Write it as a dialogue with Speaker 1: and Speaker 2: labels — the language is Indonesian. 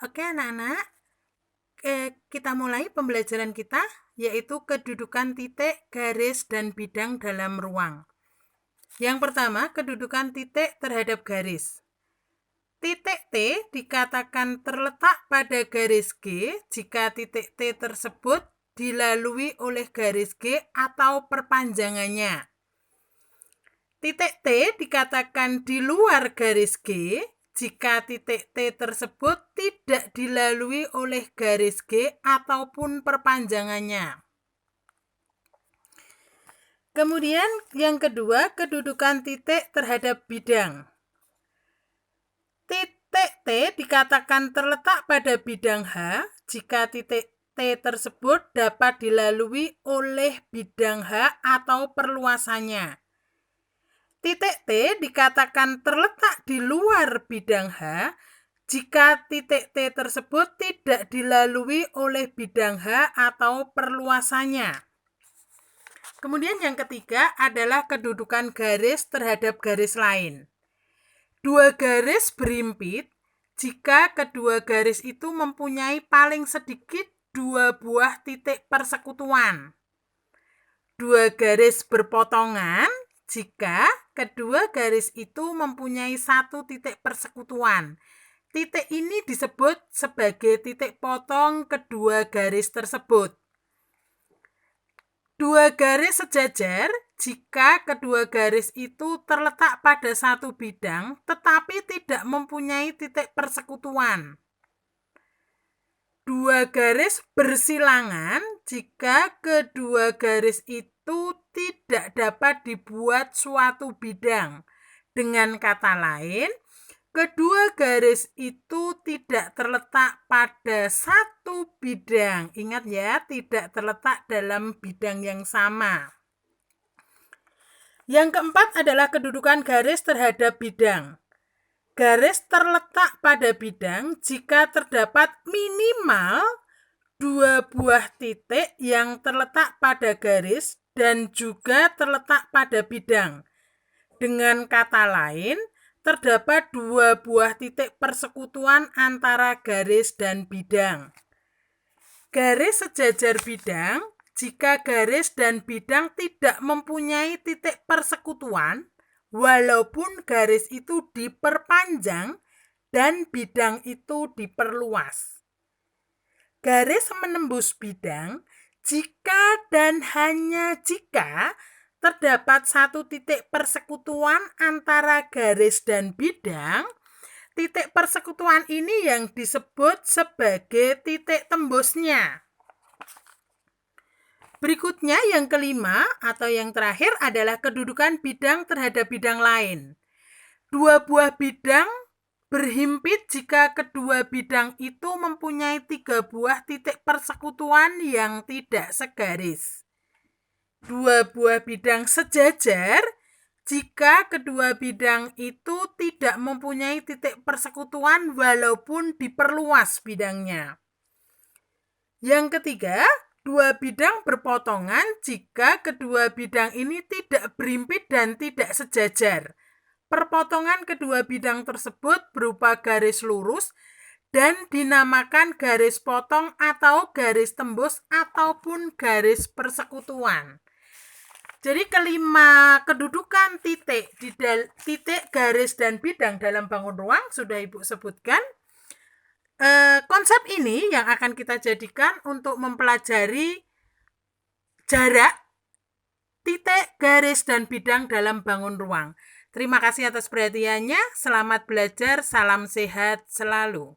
Speaker 1: Oke anak-anak, kita mulai pembelajaran kita, yaitu kedudukan titik, garis, dan bidang dalam ruang. Yang pertama, kedudukan titik terhadap garis. Titik T dikatakan terletak pada garis G jika titik T tersebut dilalui oleh garis G atau perpanjangannya. Titik T dikatakan di luar garis G jika titik T tersebut tidak dilalui oleh garis G ataupun perpanjangannya. Kemudian yang kedua, kedudukan titik terhadap bidang. Titik T dikatakan terletak pada bidang H jika titik T tersebut dapat dilalui oleh bidang H atau perluasannya. Titik T dikatakan terletak di luar bidang H jika titik T tersebut tidak dilalui oleh bidang H atau perluasannya. Kemudian yang ketiga adalah kedudukan garis terhadap garis lain. Dua garis berimpit jika kedua garis itu mempunyai paling sedikit dua buah titik persekutuan. Dua garis berpotongan jika kedua garis itu mempunyai satu titik persekutuan. Titik ini disebut sebagai titik potong kedua garis tersebut. Dua garis sejajar jika kedua garis itu terletak pada satu bidang tetapi tidak mempunyai titik persekutuan. Dua garis bersilangan jika kedua garis itu tidak dapat dibuat suatu bidang. Dengan kata lain, kedua garis itu tidak terletak pada satu bidang. Ingat ya, tidak terletak dalam bidang yang sama. Yang keempat adalah kedudukan garis terhadap bidang. Garis terletak pada bidang jika terdapat minimal dua buah titik yang terletak pada garis dan juga terletak pada bidang. Dengan kata lain, terdapat dua buah titik persekutuan antara garis dan bidang. Garis sejajar bidang jika garis dan bidang tidak mempunyai titik persekutuan, walaupun garis itu diperpanjang dan bidang itu diperluas. Garis menembus bidang jika dan hanya jika terdapat satu titik persekutuan antara garis dan bidang. Titik persekutuan ini yang disebut sebagai titik tembusnya. Berikutnya yang kelima atau yang terakhir adalah kedudukan bidang terhadap bidang lain. Dua buah bidang berhimpit jika kedua bidang itu mempunyai tiga buah titik persekutuan yang tidak segaris. Dua buah bidang sejajar jika kedua bidang itu tidak mempunyai titik persekutuan walaupun diperluas bidangnya. Yang ketiga, dua bidang berpotongan jika kedua bidang ini tidak berimpit dan tidak sejajar. Perpotongan kedua bidang tersebut berupa garis lurus dan dinamakan garis potong atau garis tembus ataupun garis persekutuan. Jadi kelima kedudukan titik, garis, dan bidang dalam bangun ruang sudah Ibu sebutkan. Konsep ini yang akan kita jadikan untuk mempelajari jarak, titik, garis, dan bidang dalam bangun ruang. Terima kasih atas perhatiannya. Selamat belajar, salam sehat selalu.